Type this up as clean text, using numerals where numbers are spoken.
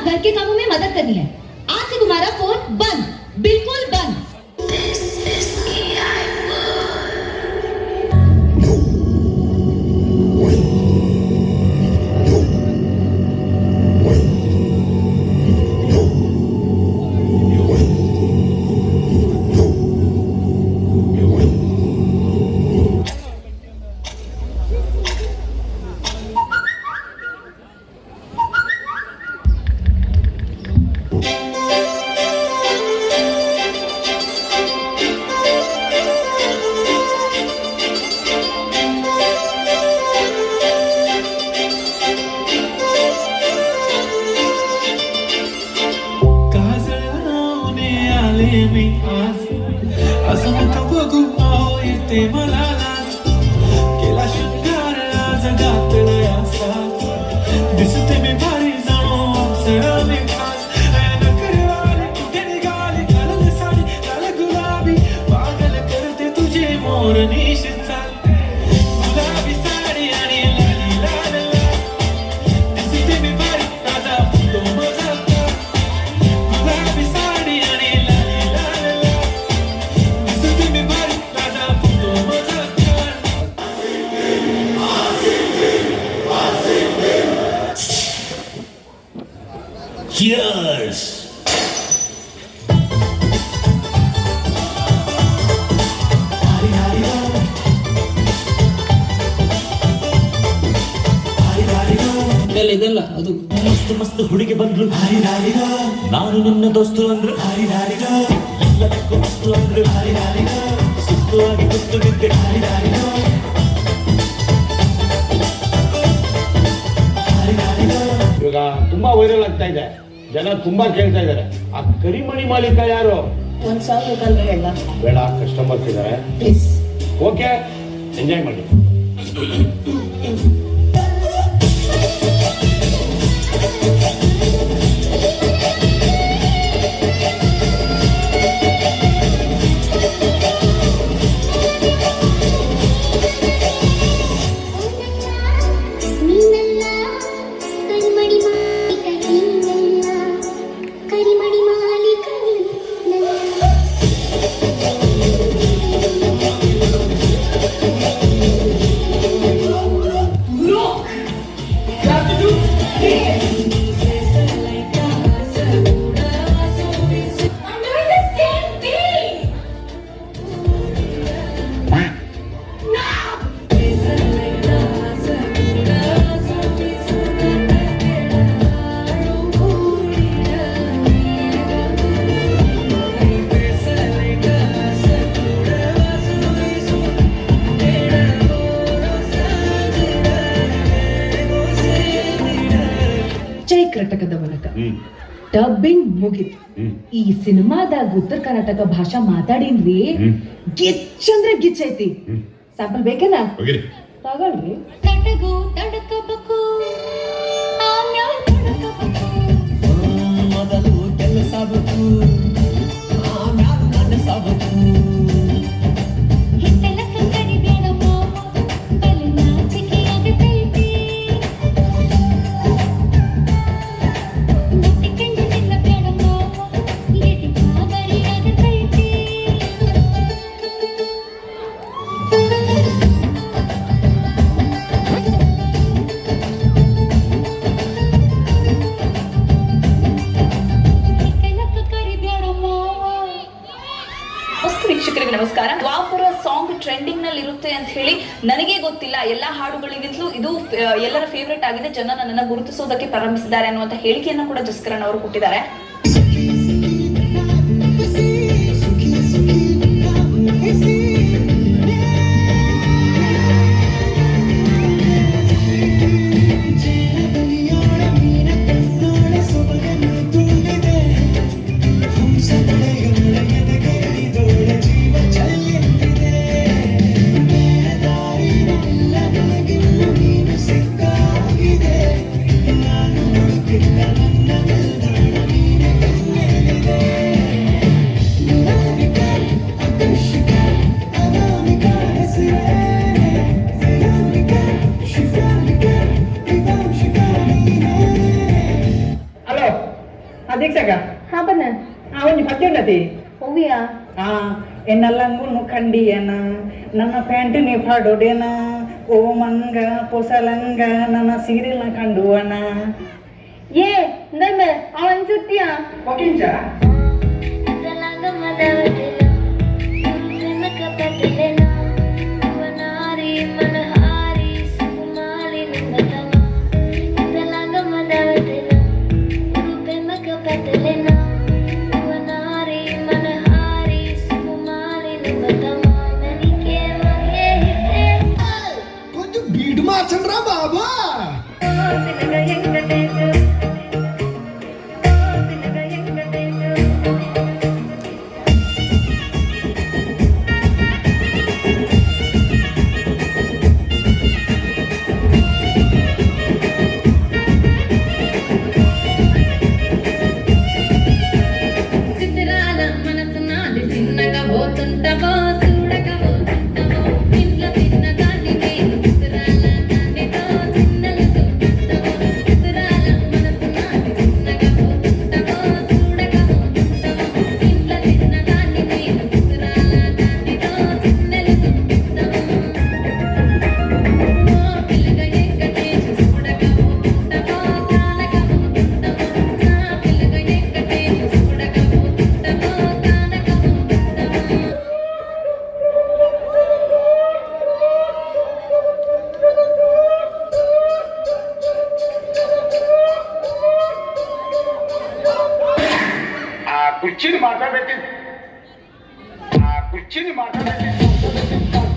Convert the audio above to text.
घर के कामों में मदद करनी है। आज से तुम्हारा फोन बंद, बिल्कुल बंद। Cheers! ಇದೆಲ್ಲ ಅದು ಮಸ್ತ್ ಮಸ್ತ್ ಹುಡುಗಿ ಬಂದ್ರು, ನಾನು ನಿನ್ನ ದೋಸ್ತು ಅಂದ್ರು, ಎಲ್ಲದಕ್ಕೂ ಮಸ್ತು ಅಂದ್ರು, ಸುಸ್ತು ಆಗಿ ಕುಸ್ತು ಬಿದ್ದೆ. ಇವಾಗ ತುಂಬಾ ವೈರಲ್ ಆಗ್ತಾ ಇದೆ, ಜನ ತುಂಬಾ ಕೇಳ್ತಾ ಇದ್ದಾರೆ. ಆ ಕರಿಮಣಿ ಮಾಲೀಕ ಯಾರು? ಒಂದ್ ಸಾಂಗ್ ಬೇಕಂದ್ರೆ ಹೇಳ. ಬೇಡ, ಕಸ್ಟಮರ್ಸ್ ಇದ್ದಾರೆ. ಪ್ಲೀಸ್. ಓಕೆ, ಎಂಜಾಯ್ ಮಾಡಿ. ಕರ್ನಾಟಕದ ಮೂಲಕ ಡಬ್ಬಿಂಗ್ ಮುಗಿತು. ಈ ಸಿನಿಮಾದಾಗ ಉತ್ತರ ಕರ್ನಾಟಕ ಭಾಷಾ ಮಾತಾಡಿನ್ರಿ, ಗಿಚ್ ಅಂದ್ರೆ ಗಿಚ್ ಐತಿ. ಸ್ಯಾಂಪಲ್ ಬೇಕೇನಾ? ತಗೊಳ್ರಿ. ತಡಗು ತಡಕಬೇಕು, ಮೊದಲು ಕೆಲಸ ಬೇಕು, ಆಮ್ಯಾಲ ಮನಸ್ಸಾಗಬೇಕು. ನಮಸ್ಕಾರ. ದ್ವಾಪುರ ಸಾಂಗ್ ಟ್ರೆಂಡಿಂಗ್ ನಲ್ಲಿ ಇರುತ್ತೆ ಅಂತ ಹೇಳಿ ನನಗೆ ಗೊತ್ತಿಲ್ಲ. ಎಲ್ಲಾ ಹಾಡುಗಳಿಗಿಂತಲೂ ಇದು ಎಲ್ಲರ ಫೇವರೇಟ್ ಆಗಿದೆ. ಜನ ನನ್ನನ್ನು ಗುರುತಿಸೋದಕ್ಕೆ ಪ್ರಾರಂಭಿಸಿದ್ದಾರೆ ಅನ್ನುವಂತ ಹೇಳಿಕೆಯನ್ನು ಕೂಡ ಜಸ್ಕರನ್ ಅವರು ಕೊಟ್ಟಿದ್ದಾರೆ. ಅದೀಕ್ಷಗ ಹಾ ಬನ್ನ ಒಂಜಿ ಪದ್ಯ ಉಂಡತಿ ಓವಿಯಾ ಎನ್ನ ಲಂಗುನು ಖಂಡಿಯನ ನನ್ನ ಪ್ಯಾಂಟ್ ನೀ ಪಾಡೋಡೇನ ಓ ಮಂಗ ಪೊಸಲಂಗ ನನ್ನ ಸೀರಿಯಲ್ನ ಕಂಡುವನ ಏ ನನ್ನ ಅವನ್ ಜೊತೆಯಾ ಒಕಿಂಚ బీట్ మార్చండి రా బాబా చిత్రాల మనసు నాది చిన్నగా పోతుంటవో చూడక పోతుంటవో ఇంట్లో చిన్నదాన్ని నేను చిత్రాల దానితో చిన్నలు చూపిస్తావో చిత్రాల మనసు నాది చిన్నగా పోతుంటవో చూడక పోతుంటవో ఇంట్లో చిన్నదాన్ని నేను చిత్రాల దానితో చిన్నలు చూపిస్తావో ఓ పిల్లగా ఎక్కటేసి చూడక పోతుంటవో కానక పోతుంటవో నా పిల్లగా ఎక్కటేసి చూడక పోతుంటవో కానక పోతుంటవో ఆ కుర్చీని మాట్లాడబెట్టి ఆ కుర్చీని మాట్లాడబెట్టి